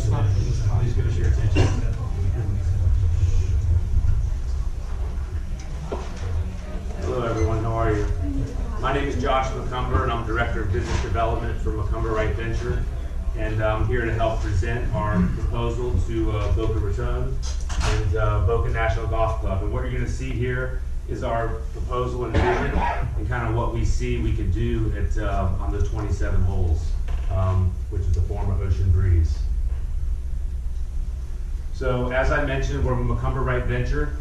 Please give us your attention. Hello everyone, how are you? My name is Josh McCumber and I'm Director of Business Development for McCumber Wright Venture. And I'm here to help present our proposal to Boca Raton and Boca National Golf Club. And what you're going to see here is our proposal and vision and kind of what we see we could do at, on the 27 holes, which is the former Ocean Breeze. So as I mentioned, we're McCumber Wright Venture,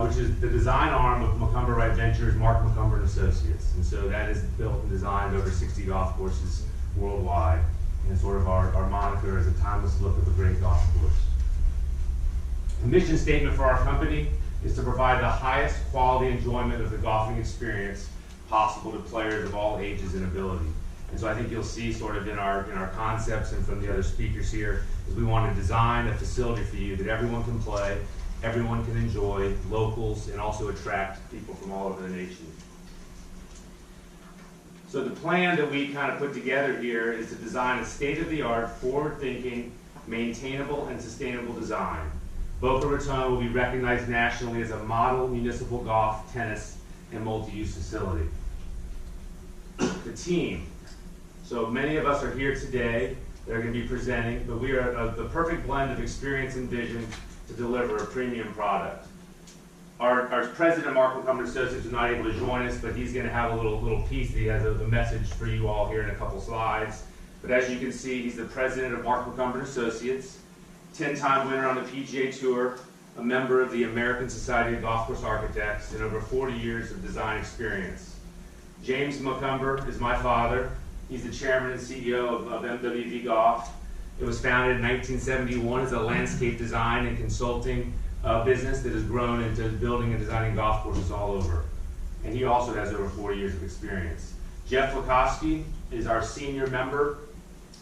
which is the design arm of McCumber Wright Venture is Mark McCumber and Associates. And so that is built and designed over 60 golf courses worldwide. And sort of our moniker is a timeless look of a great golf course. The mission statement for our company is to provide the highest quality enjoyment of the golfing experience possible to players of all ages and ability. And so I think you'll see sort of in our concepts and from the other speakers here is we want to design a facility for you that everyone can play, everyone can enjoy, locals, and also attract people from all over the nation. So the plan that we kind of put together here is to design a state-of-the-art, forward-thinking, maintainable, and sustainable design. Boca Raton will be recognized nationally as a model municipal golf, tennis, and multi-use facility. The team. So many of us are here today that are going to be presenting, but we are the perfect blend of experience and vision to deliver a premium product. Our president, Mark McCumber Associates, is not able to join us, but he's going to have a little piece that he has a message for you all here in a couple slides. But as you can see, he's the president of Mark McCumber Associates, 10-time winner on the PGA Tour, a member of the American Society of Golf Course Architects, and over 40 years of design experience. James McCumber is my father. He's the chairman and CEO of MWV Golf. It was founded in 1971 as a landscape design and consulting business that has grown into building and designing golf courses all over. And he also has over 40 years of experience. Jeff Lukowski is our senior member,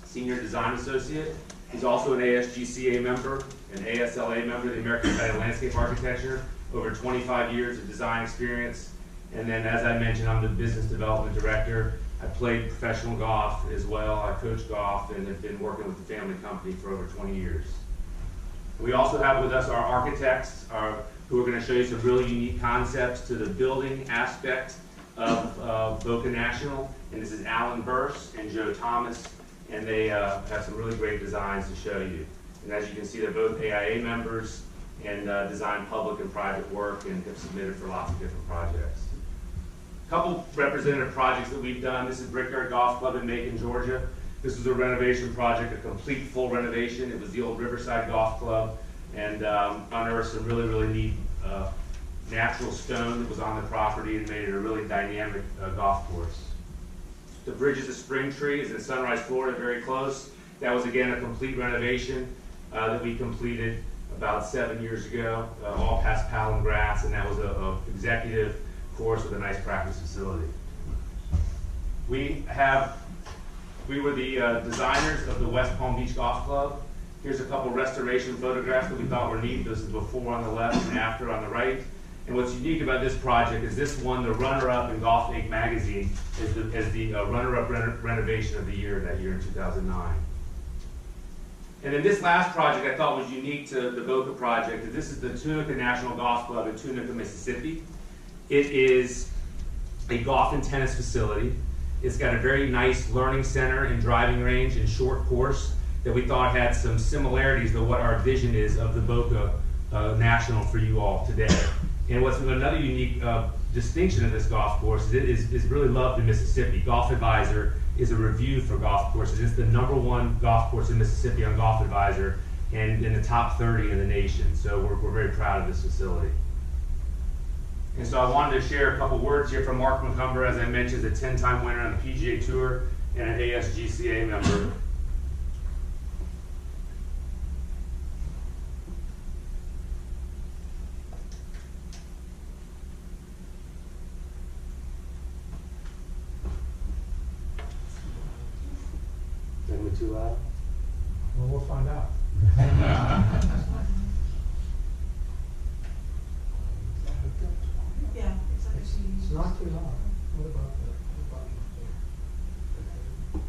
senior design associate. He's also an ASGCA member, an ASLA member, the American Society of Landscape Architecture, over 25 years of design experience. And then, as I mentioned, I'm the business development director. I played professional golf as well. I coach golf and have been working with the family company for over 20 years. We also have with us our architects who are going to show you some really unique concepts to the building aspect of Boca National. And this is Alan Burse and Joe Thomas, and they have some really great designs to show you. And as you can see, they're both AIA members and design public and private work and have submitted for lots of different projects. A couple representative projects that we've done. This is Brickyard Golf Club in Macon, Georgia. This was a renovation project, a complete full renovation. It was the old Riverside Golf Club, and unearthed some really, really neat natural stone that was on the property and made it a really dynamic golf course. The Bridges of Spring Tree is in Sunrise, Florida, very close. That was, again, a complete renovation that we completed about 7 years ago, all past Powell and Grass, and that was an executive course with a nice practice facility. We were the designers of the West Palm Beach Golf Club. Here's a couple restoration photographs that we thought were neat. This is before on the left and after on the right. And what's unique about this project is this won the runner-up in Golf Inc. magazine as the runner-up renovation of the year that year in 2009. And then this last project I thought was unique to the Boca project. This is the Tunica National Golf Club in Tunica, Mississippi. It is a golf and tennis facility. It's got a very nice learning center and driving range and short course that we thought had some similarities to what our vision is of the Boca National for you all today. And what's another unique distinction of this golf course is it is really loved in Mississippi. Golf Advisor is a review for golf courses. It's the #1 golf course in Mississippi on Golf Advisor and in the top 30 in the nation. So we're very proud of this facility. And so I wanted to share a couple words here from Mark McCumber, as I mentioned, a 10-time winner on the PGA Tour and an ASGCA member. Is that too loud? Well, we'll find out. Yeah, it's actually. It's not too loud. What about the button there?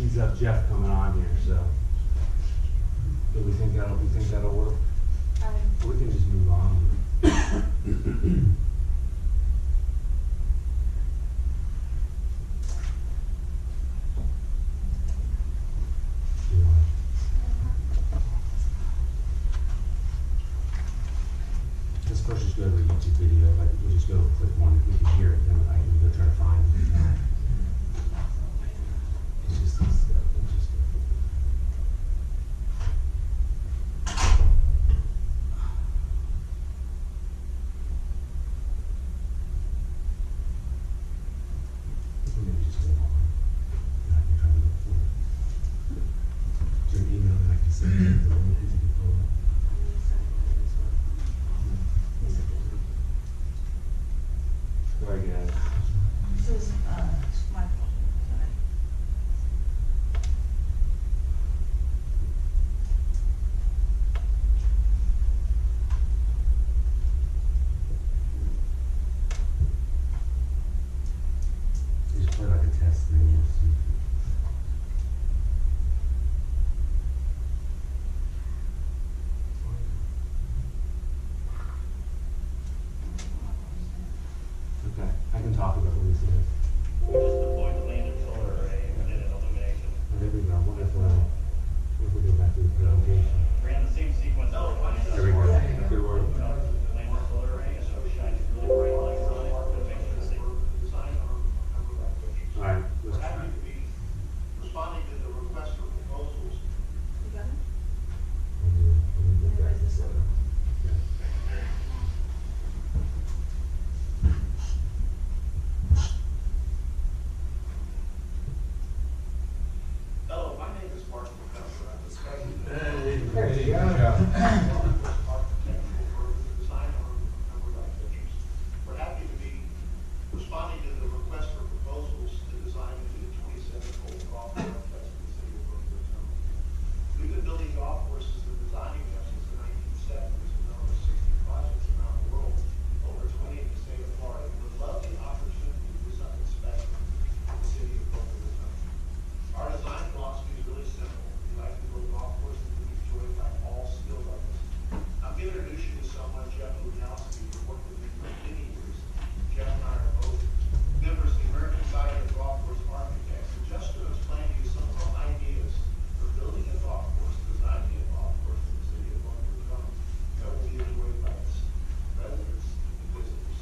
tees up Jeff coming on here, so. Do we think that'll work? We can just move on. Let's first just go to the YouTube video. Like, we'll just go click one if we can hear it, then I can go try to find it. It's just this stuff. Let's just go. Maybe just go on. And I can try to look for it. Is there an email that I can send you? The link is you can pull up? Sorry, guys. This is, Michael. Just play like a test thing. We'll see. Okay, I can talk about what he said. We just deployed the land and solar array and did an illumination. There we go. What if we go back to the presentation? Ran the same sequence. There we go. Good work. Land and solar array, so it shines really bright lights on it to make sure it's safe. All right. Let's try. Happy to be responding to the request for proposals. You got it? Let me get back to this letter. Okay. Hello, my name is Mark McCumber. I'm the special There you go. architectural firm that designed our McCumber Wright pictures. We're happy to be responding to the request for proposals to design the 27-hole golf course in the city of Boca Raton. We've been building golf courses and designing them since the 1970s, and over 60 projects around the world, over 20 in the state of Florida. We would love the opportunity to do something special in the city of Boca Raton. Our design philosophy is really simple. We like to build golf courses that we enjoy by all skill levels. I'm going to introduce you to someone, Jeff Luganowski, who worked with me for many years. Jeff and I are both members of the American Society of Golf Course Architects. And just to explain to you some of our ideas for building a golf course, designing a golf course in the city of Boca Raton that will be enjoyed by its residents and visitors.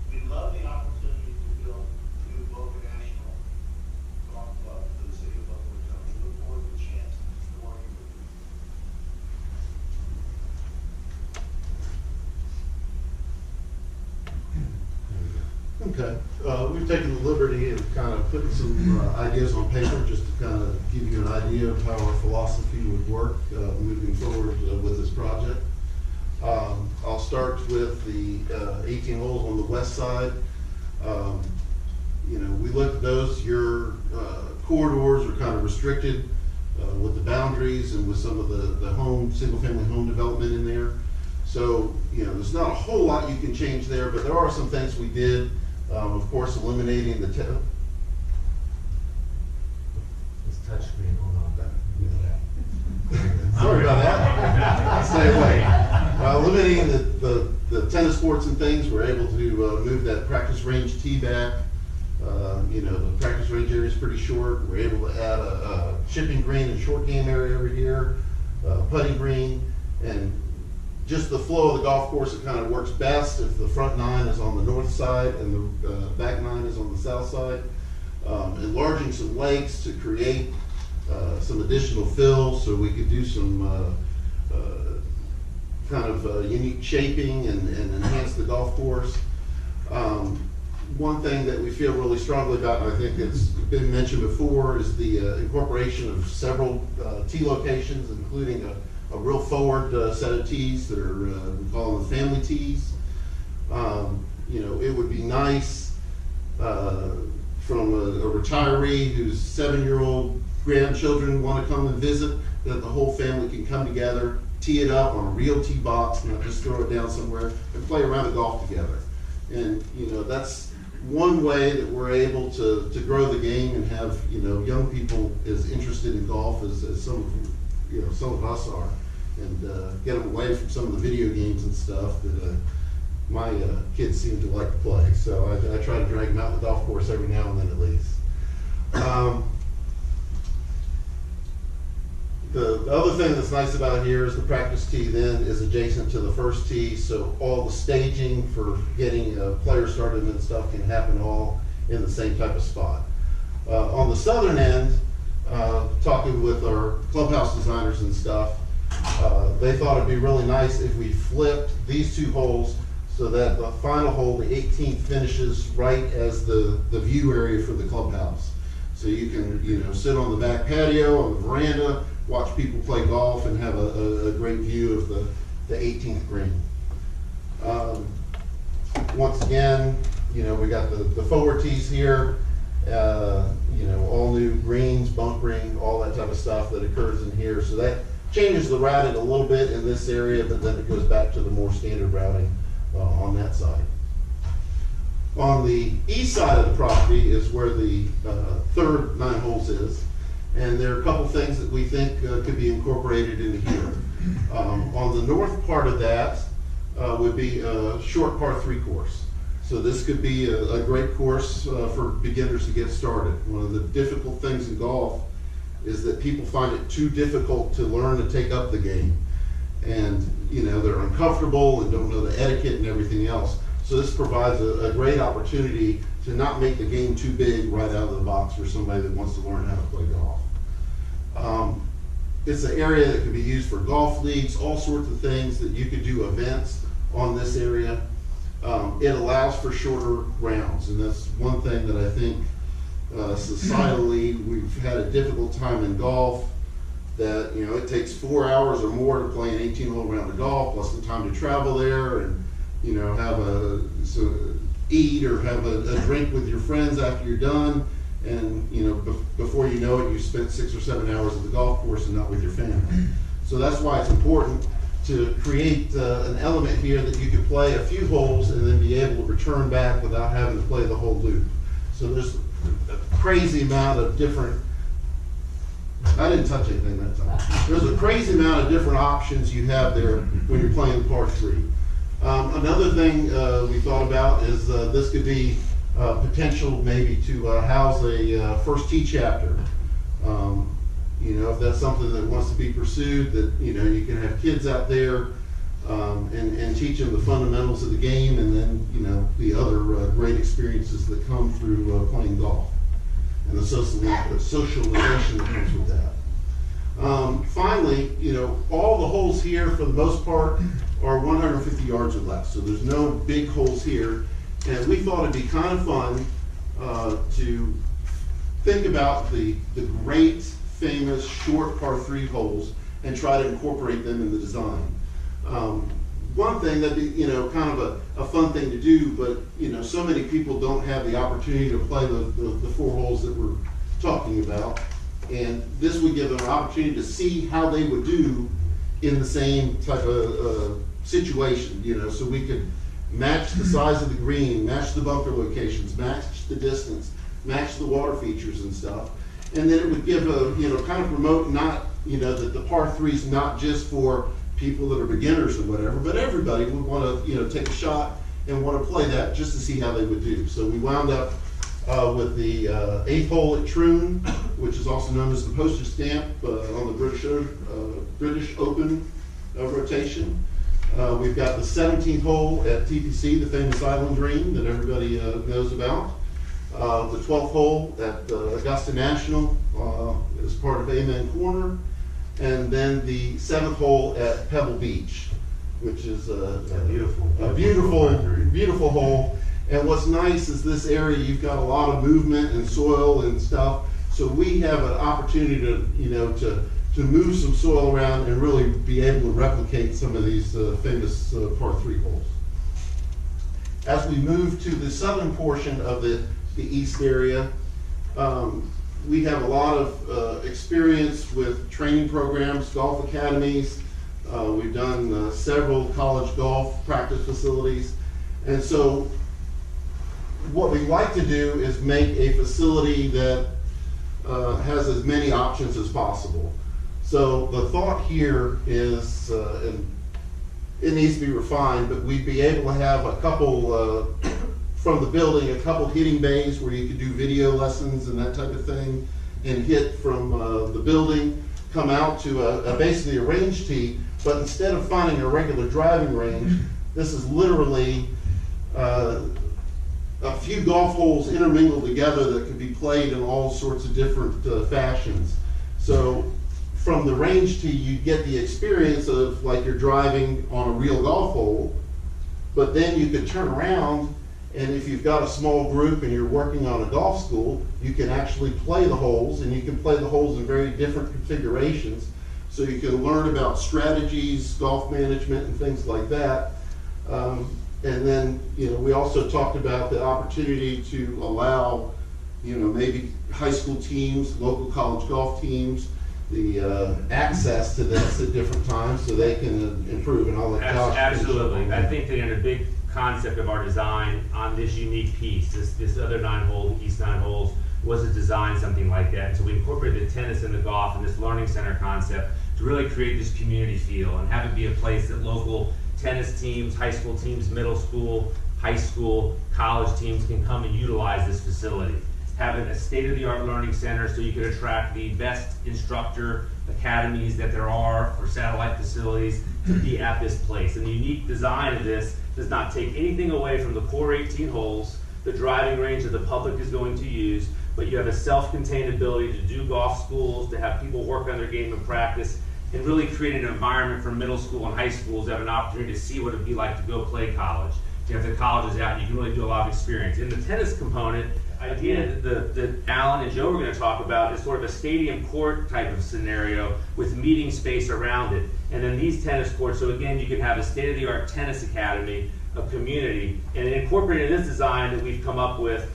We love the opportunity to build a new Boca National Golf Club for the city of Boca Raton. We look forward to the chance to working with you. Okay, we've taken the liberty of kind of putting some ideas on paper just to kind of give you an idea of how our philosophy would work moving forward with this project. I'll start with the 18 holes on the west side. You know, we looked at those, your corridors are kind of restricted with the boundaries and with some of the home, single-family home development in there. So, you know, there's not a whole lot you can change there, but there are some things we did. Of course, eliminating the This touch screen, hold on. sorry about that. Stay away. Eliminating the tennis courts and things, we're able to move that practice range tee back. You know, the practice range area is pretty short. We're able to add a chipping green and short game area over here, putting green, and just the flow of the golf course, it kind of works best if the front nine is on the north side and the back nine is on the south side. Enlarging some lakes to create some additional fill so we could do some kind of unique shaping and enhance the golf course. One thing that we feel really strongly about, and I think it's been mentioned before, is the incorporation of several tee locations, including a real forward set of tees that are, we call them family tees. You know, it would be nice from a retiree whose 7-year-old grandchildren want to come and visit, that the whole family can come together, tee it up on a real tee box, not just throw it down somewhere, and play around the golf together. And, you know, that's one way that we're able to grow the game and have, you know, young people as interested in golf as some of us are, and get them away from some of the video games and stuff that my kids seem to like to play. So I try to drag them out the golf course every now and then at least. The other thing that's nice about here is the practice tee then is adjacent to the first tee, so all the staging for getting players started and stuff can happen all in the same type of spot. On the southern end, talking with our clubhouse designers and stuff, they thought it'd be really nice if we flipped these two holes so that the final hole, the 18th, finishes right as the view area for the clubhouse. So you can, you know, sit on the back patio, on the veranda, watch people play golf and have a great view of the 18th green. Once again, you know, we got the forward tees here, you know, all new greens, bunkering, all that type of stuff that occurs in here. So that changes the routing a little bit in this area, but then it goes back to the more standard routing on that side. On the east side of the property is where the third 9 holes is. And there are a couple things that we think could be incorporated into here. On the north part of that would be a short par 3 course. So this could be a great course for beginners to get started. One of the difficult things in golf is that people find it too difficult to learn to take up the game. And, you know, they're uncomfortable and don't know the etiquette and everything else. So this provides a great opportunity to not make the game too big right out of the box for somebody that wants to learn how to play golf. It's an area that can be used for golf leagues, all sorts of things that you could do events on this area. It allows for shorter rounds, and that's one thing that I think societally we've had a difficult time in golf, that, you know, it takes 4 hours or more to play an 18-hole round of golf, plus the time to travel there and, you know, have eat or have a drink with your friends after you're done. And, you know, before you know it, you spent 6 or 7 hours at the golf course and not with your family. So that's why it's important to create an element here that you could play a few holes and then be able to return back without having to play the whole loop. So there's a crazy amount of different, I didn't touch anything that time. There's a crazy amount of different options you have there when you're playing the par 3. Another thing we thought about is this could be potential maybe to house a first tee chapter. You know, if that's something that wants to be pursued, that, you know, you can have kids out there and teach them the fundamentals of the game, and then, you know, the other great experiences that come through playing golf and the socialization that comes with that. Finally, you know, all the holes here for the most part are 150 yards or less, so there's no big holes here. And we thought it'd be kind of fun to think about the great, famous, short par 3 holes and try to incorporate them in the design. One thing that'd be, you know, kind of a fun thing to do, but, you know, so many people don't have the opportunity to play the 4 holes that we're talking about. And this would give them an opportunity to see how they would do in the same type of situation, you know, so we could match the size of the green, match the bunker locations, match the distance, match the water features and stuff. And then it would give a, you know, kind of promote, not, you know, that the par 3 is not just for people that are beginners or whatever, but everybody would want to, you know, take a shot and want to play that just to see how they would do. So we wound up with the 8th hole at Troon, which is also known as the postage stamp on the British Open rotation. We've got the 17th hole at TPC, the famous Island Green that everybody knows about. The 12th hole at Augusta National as part of Amen Corner. And then the 7th hole at Pebble Beach, which is a beautiful hole. And what's nice is this area, you've got a lot of movement and soil and stuff. So we have an opportunity to, you know, to move some soil around and really be able to replicate some of these famous par 3 holes. As we move to the southern portion of the east area, we have a lot of experience with training programs, golf academies. We've done several college golf practice facilities. And so what we like to do is make a facility that has as many options as possible. So the thought here is, and it needs to be refined, but we'd be able to have a couple, from the building, a couple hitting bays where you could do video lessons and that type of thing, and hit from the building, come out to basically a range tee, but instead of finding a regular driving range, this is literally a few golf holes intermingled together that could be played in all sorts of different fashions. So from the range tee, you get the experience of like you're driving on a real golf hole, but then you could turn around, and if you've got a small group and you're working on a golf school, you can actually play the holes, and you can play the holes in very different configurations. So you can learn about strategies, golf management, and things like that. And then, you know, we also talked about the opportunity to allow, you know, maybe high school teams, local college golf teams, the access to this at different times so they can improve. And I'll let Josh. Absolutely. I think that in a big concept of our design on this unique piece, this other 9 hole, East 9 holes, was to design something like that. And so we incorporated the tennis and the golf and this learning center concept to really create this community feel and have it be a place that local tennis teams, high school teams, middle school, high school, college teams can come and utilize this facility. Having a state-of-the-art learning center so you could attract the best instructor academies that there are for satellite facilities to be at this place. And the unique design of this does not take anything away from the core 18 holes, the driving range that the public is going to use, but you have a self-contained ability to do golf schools, to have people work on their game and practice, and really create an environment for middle school and high schools to have an opportunity to see what it'd be like to go play college. You have the colleges out, and you can really do a lot of experience. In the tennis component, idea that Alan and Joe are going to talk about is sort of a stadium court type of scenario with meeting space around it. And then these tennis courts, so again, you can have a state-of-the-art tennis academy, a community, and incorporated in this design that we've come up with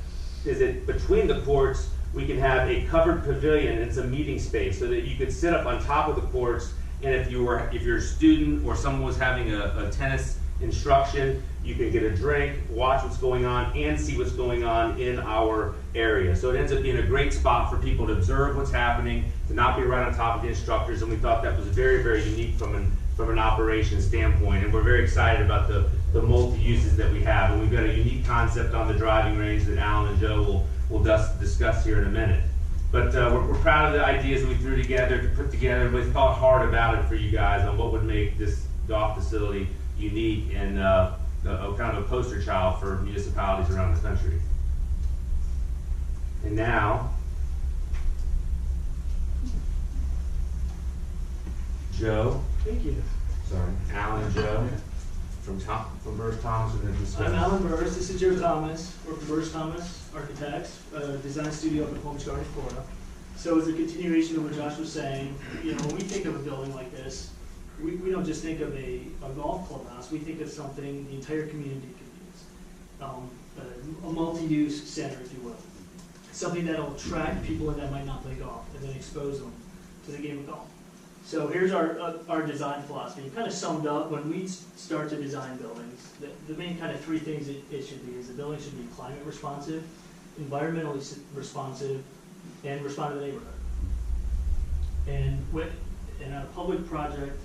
is that between the courts, we can have a covered pavilion and it's a meeting space so that you could sit up on top of the courts, and if you're a student or someone was having a tennis instruction, you can get a drink, watch what's going on, and see what's going on in our area. So it ends up being a great spot for people to observe what's happening, to not be right on top of the instructors, and we thought that was very, very unique from an operations standpoint, and we're very excited about the multi-uses that we have, and we've got a unique concept on the driving range that Alan and Joe will discuss here in a minute. But we're proud of the ideas that we threw together to put together, and we thought hard about it for you guys on what would make this golf facility unique and kind of a poster child for municipalities around the country. And now, Joe. Thank you. Sorry, Alan and Joe from Burris Thomas are going to discuss. I'm Alan Burris. This is Joe Thomas. We're from Burris Thomas Architects, design studio up in Palm Beach Gardens, Florida. So as a continuation of what Josh was saying, you know, when we think of a building like this, we don't just think of a golf clubhouse. We think of something the entire community can use. A multi-use center, if you will. Something that will attract people that might not play golf and then expose them to the game of golf. So here's our design philosophy. Kind of summed up when we start to design buildings, the main kind of 3 things it should be is the building should be climate responsive, environmentally responsive, and respond to the neighborhood. And in a public project,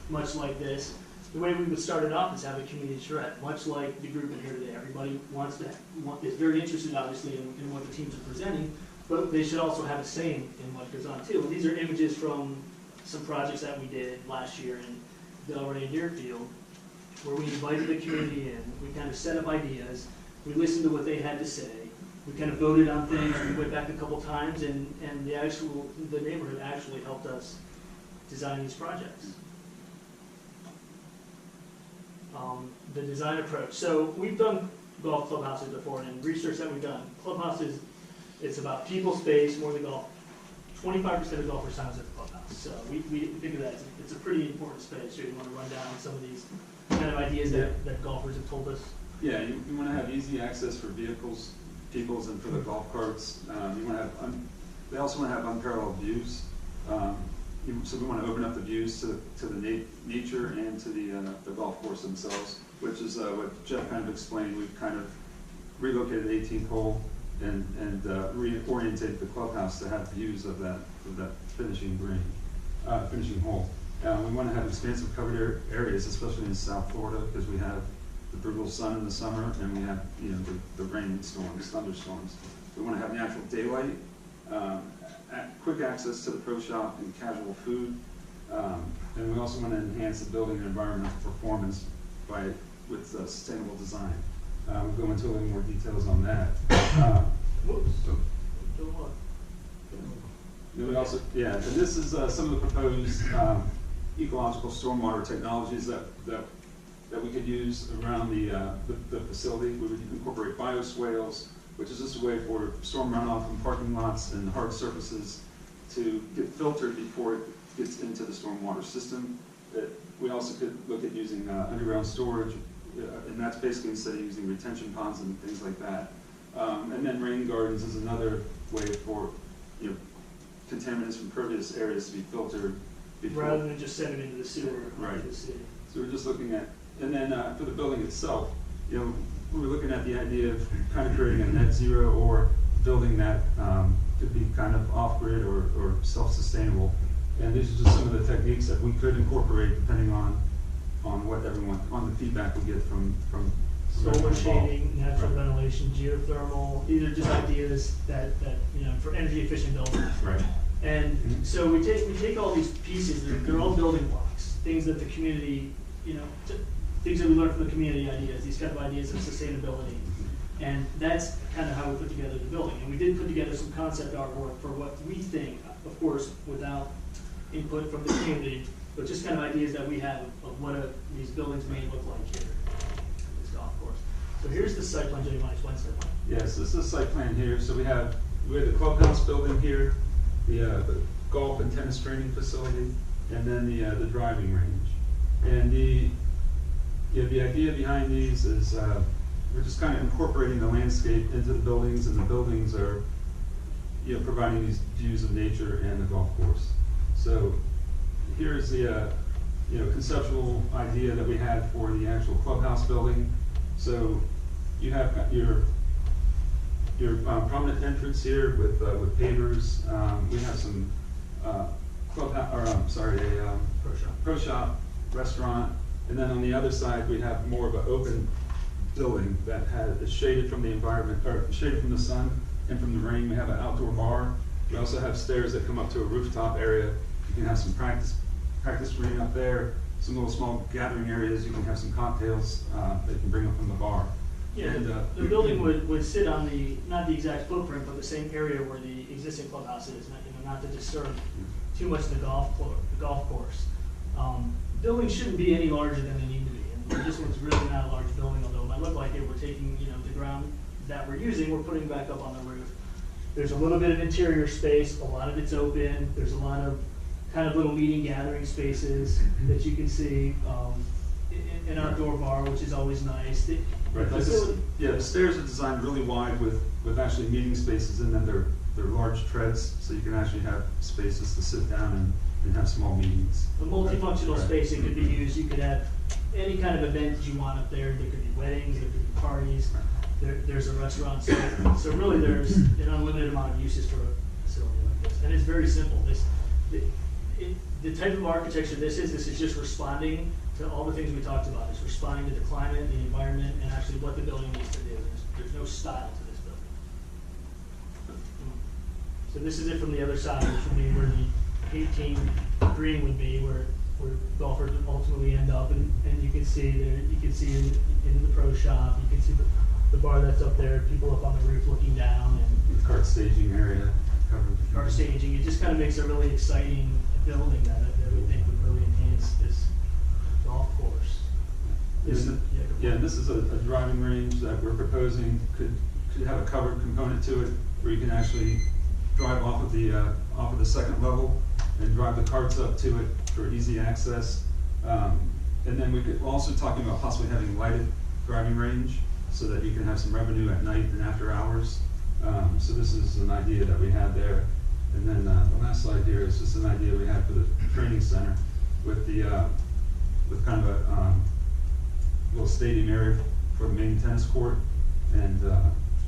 much like this, the way we would start it off is have a community charrette, much like the group in here today. Everybody is very interested, obviously, in what the teams are presenting, but they should also have a say in what goes on, too. And these are images from some projects that we did last year in Delray and Deerfield, where we invited the community in, we kind of set up ideas, we listened to what they had to say, we kind of voted on things, we went back a couple times, and the neighborhood actually helped us design these projects. The design approach. So we've done golf clubhouses before, and research that we've done, clubhouses, it's about people, space, more than golf. 25% of golfers time is at the clubhouse. So we think of that as it's a pretty important space. So you want to run down some of these kind of ideas that golfers have told us? Yeah, you want to have easy access for vehicles, peoples, and for the golf carts. You want to have, they also want to have unparalleled views. So we want to open up the views to the nature and to the golf course themselves, which is what Jeff kind of explained. We've kind of relocated the 18th hole and reorientate the clubhouse to have views of that finishing green, finishing hole. We want to have expansive covered areas, especially in South Florida, because we have the brutal sun in the summer and we have, you know, the rain storms, thunderstorms. We want to have natural daylight, quick access to the pro shop and casual food. And we also want to enhance the building and environmental performance with sustainable design. We'll go into a little more details on that. Whoops. Go on. Then we also, yeah, and this is some of the proposed ecological stormwater technologies that we could use around the facility. We would incorporate bioswales, which is just a way for storm runoff from parking lots and hard surfaces to get filtered before it gets into the stormwater system. We also could look at using underground storage, and that's basically instead of using retention ponds and things like that. And then rain gardens is another way for, you know, contaminants from pervious areas to be filtered before. Rather than just send it into the sewer. Right. Into the city. So we're just looking at, and then for the building itself, you know, we were looking at the idea of kind of creating a net zero or building that could be kind of off-grid or self-sustainable. And these are just some of the techniques that we could incorporate depending on what everyone, on the feedback we get from Solar shading, natural Right. ventilation, geothermal, these are just ideas that, you know, for energy efficient buildings. Right. And Mhm. so we take all these pieces, they're all building blocks, things that the community, you know, things that we learn from the community ideas, these kind of ideas of sustainability. And that's kind of how we put together the building. And we did put together some concept artwork for what we think, of course, without input from the community, but just kind of ideas that we have of what these buildings may look like here, this golf course. So here's the site plan. Joe, you want to explain the site plan? Yes, this is the site plan here. So we have the clubhouse building here, the golf and tennis training facility, and then the driving range. And the idea behind these is we're just kind of incorporating the landscape into the buildings, and the buildings are, you know, providing these views of nature and the golf course. So here's the conceptual idea that we had for the actual clubhouse building. So you have your prominent entrance here with pavers. We have some pro shop, restaurant, and then on the other side we have more of an open building that is shaded from the environment, or shaded from the sun and from the rain. We have an outdoor bar. We also have stairs that come up to a rooftop area. You can have some practice room up there, some little small gathering areas. You can have some cocktails that you can bring up from the bar. Yeah, And, the building would sit on not the exact footprint, but the same area where the existing clubhouse is, not to disturb too much the golf course. Buildings shouldn't be any larger than they need to be, and this one's really not a large building, although it might look like it. We're taking, the ground that we're using, we're putting back up on the roof. There's a little bit of interior space, a lot of it's open, there's a lot of kind of little meeting gathering spaces that you can see, an outdoor bar, which is always nice. Right. The stairs are designed really wide with actually meeting spaces in them. They're large treads, so you can actually have spaces to sit down and have small meetings. A multifunctional Right. space, it could be used, you could have any kind of event that you want up there. There could be weddings, there could be parties, there's a restaurant. So really there's an unlimited amount of uses for a facility like this. And it's very simple. The type of architecture this is just responding to all the things we talked about. It's responding to the climate, the environment, and actually what the building needs to do. There's no style to this building. So this is it from the other side, which would be where the 18 green would be, where golfers would ultimately end up. And you can see there, you can see in the pro shop, you can see the bar that's up there, people up on the roof looking down, and Kart staging area covered. car staging. It just kind of makes a really exciting building that we think would really enhance this golf course. Yeah, this is a driving range that we're proposing could have a covered component to it, where you can actually drive off of the second level and drive the carts up to it for easy access. And then we're also talking about possibly having lighted driving range so that you can have some revenue at night and after hours. So this is an idea that we had there. And then the last slide here is just an idea we had for the training center with kind of a little stadium area for the main tennis court. and,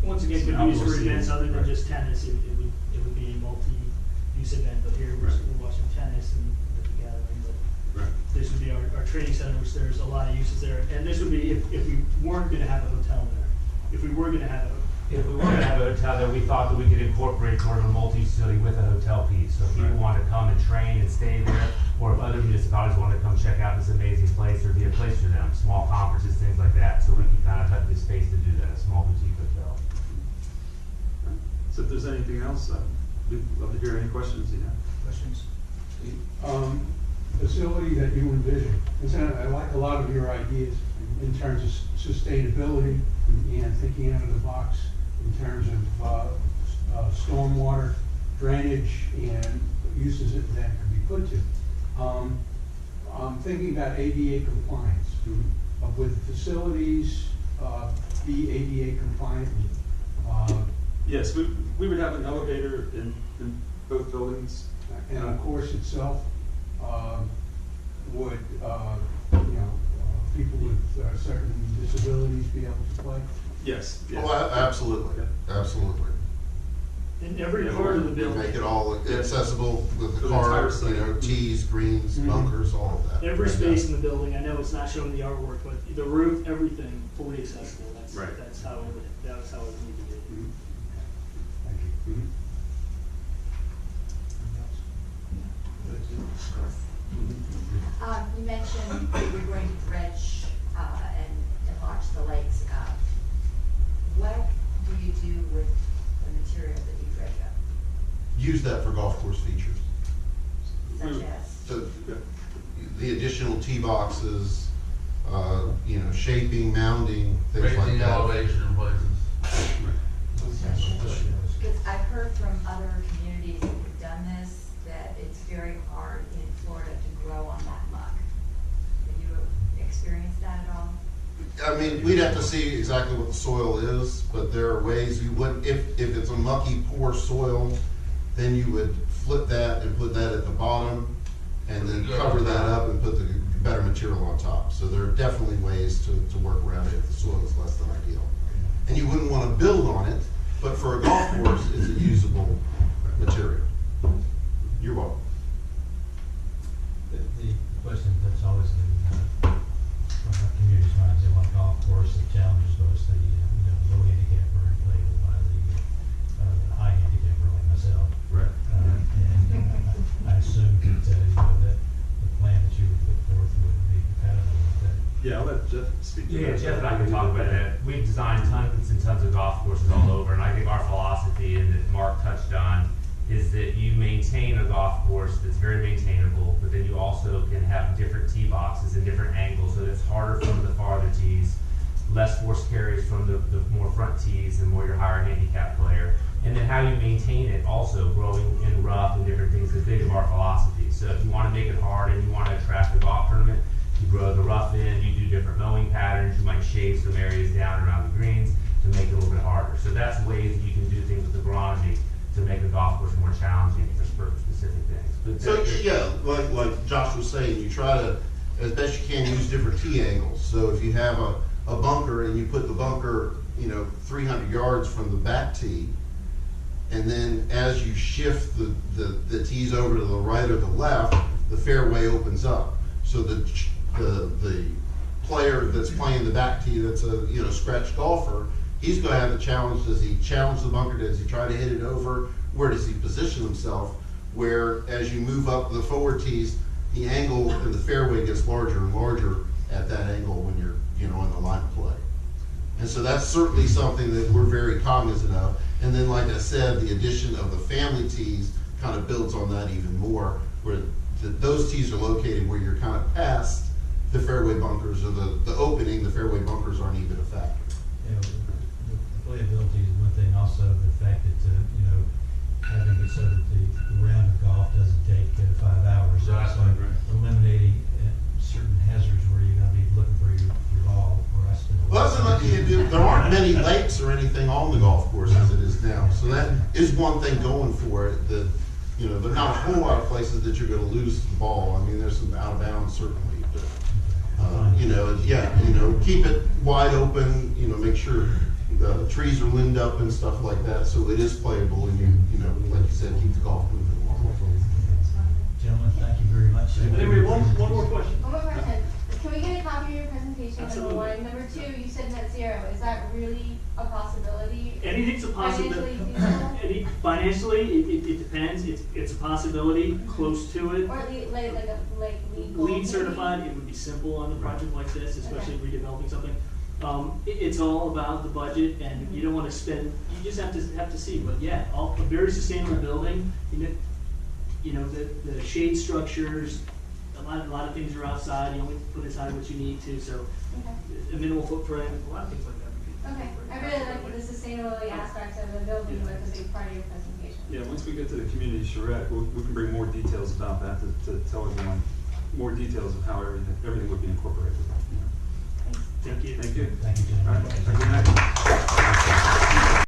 Once again, some could be used outdoor for events seating. other than Right. just tennis, it would be a multi-use event, but here we're, Right. we're watching tennis and the gathering, but Right. this would be our training center, which there's a lot of uses there, and this would be if we weren't gonna have a hotel there. If we were gonna have a, If we were to have a hotel there, we thought that we could incorporate sort of a multi-facility with a hotel piece. So if people Right. want to come and train and stay there, or if other municipalities want to come check out this amazing place, there'd be a place for them, small conferences, things like that. So we could kind of have the space to do that, a small boutique hotel. So if there's anything else, we'd love to hear any questions you have. questions? Facility that you envision. And so I like a lot of your ideas in terms of sustainability and thinking out of the box in terms of stormwater drainage and uses that could be put to. I'm thinking about ADA compliance. Would facilities be ADA compliant? Yes, we would have an elevator in both buildings. And the course itself, would, people with certain disabilities be able to play? Yes. yes. Oh, absolutely, absolutely. In every part of the We building. make it all accessible with For the the car, entire site. tees, greens, Mhm. bunkers, all of that. Every Right. space in the building, I know it's not showing the artwork, but the roof, everything fully accessible, Right. that's how it would, that was how it would need to be. Mhm. Thank you. Mhm. You mentioned you were going to dredge, and watch the lakes. What do you do with the material that you dredge up, Use that for golf course features. such Mm. as? So, the additional tee boxes, shaping, mounding, things like Raising that. elevation in places. Because I've heard from other communities that have done this, that it's very hard in Florida to grow on that muck. Have you experienced that at all? I mean, we'd have to see exactly what the soil is, but there are ways you would, if it's a mucky, poor soil, then you would flip that and put that at the bottom, and then cover that up and put the better material on top. So there are definitely ways to work around it if the soil is less than ideal. And you wouldn't want to build on it, but for a golf course, it's a usable material. You're welcome. The question that's always in communities' minds, they want a golf course that challenges those, the low handicapper and playable by the high handicapper like myself. Right. I assume that the plan that you would put forth would be compatible with that. Yeah, I'll let Jeff speak to that. Yeah, Jeff and I can talk about that. We've designed tons and tons of golf courses all over, and I think our philosophy, and that Mark touched on, is that you maintain a golf course that's very maintainable, but then you also can have different tee boxes and different angles, so that it's harder from the farther tees, less force carries from the more front tees and more your higher handicap player. And then how you maintain it also, growing in rough and different things, is big of our philosophy. So if you want to make it hard and you want to attract a golf tournament, you grow the rough in, you do different mowing patterns, you might shave some areas down around the greens to make it a little bit harder. So that's ways that you can do things with agronomy to make a golf course more challenging for specific things. But So, that- yeah, like Josh was saying, you try to, as best you can, use different tee angles. So if you have a bunker and you put the bunker, 300 yards from the back tee, and then as you shift the tees over to the right or the left, the fairway opens up. So the player that's playing the back tee, that's a scratch golfer, he's going to have the challenge. Does he challenge the bunker? Does he try to hit it over? Where does he position himself? Where as you move up the forward tees, the angle in the fairway gets larger and larger at that angle when you're on the line of play. And so that's certainly something that we're very cognizant of. And then, like I said, the addition of the family tees kind of builds on that even more, where those tees are located where you're kind of past the fairway bunkers, or the opening, the fairway bunkers aren't even a factor. The playability is one thing, also the fact that, having it so that the round of golf doesn't take 5 hours. Right, So right. eliminating certain hazards where you're gonna be looking for your ball, or I spend a Well, lot that's of another thing you do. There aren't many lakes or anything on the golf course as it is now. So that is one thing going for it, that, there's not a whole lot of places that you're gonna lose the ball. I mean, there's some out of bounds certainly, but, keep it wide open, make sure, The trees are limbed up and stuff like that, so it is playable, and you know, like you said, keep the golf moving along. Gentlemen, thank you very much. And then we have one more question. One more question. Can we get a copy of your presentation, number Absolutely. one? Number two, you said net zero. Is that really a possibility? Anything's a possibility. Financially feasible? Financially, it depends, it's a possibility, close to it. Or like legal? LEED certified, it would be simple on a project like this, especially redeveloping something. It's all about the budget, and you don't wanna spend, you just have to see, but yeah, a very sustainable building, you know, the shade structures, a lot of things are outside, you only put inside what you need to, so a minimal footprint, a lot of things like that. Okay, I really like the sustainability aspect of the building, was a big part of your presentation. Yeah, once we get to the community charrette, we can bring more details about that to tell everyone more details of how everything would be incorporated. Thank you. Thank you. Thank you, All gentlemen. right, have a good night.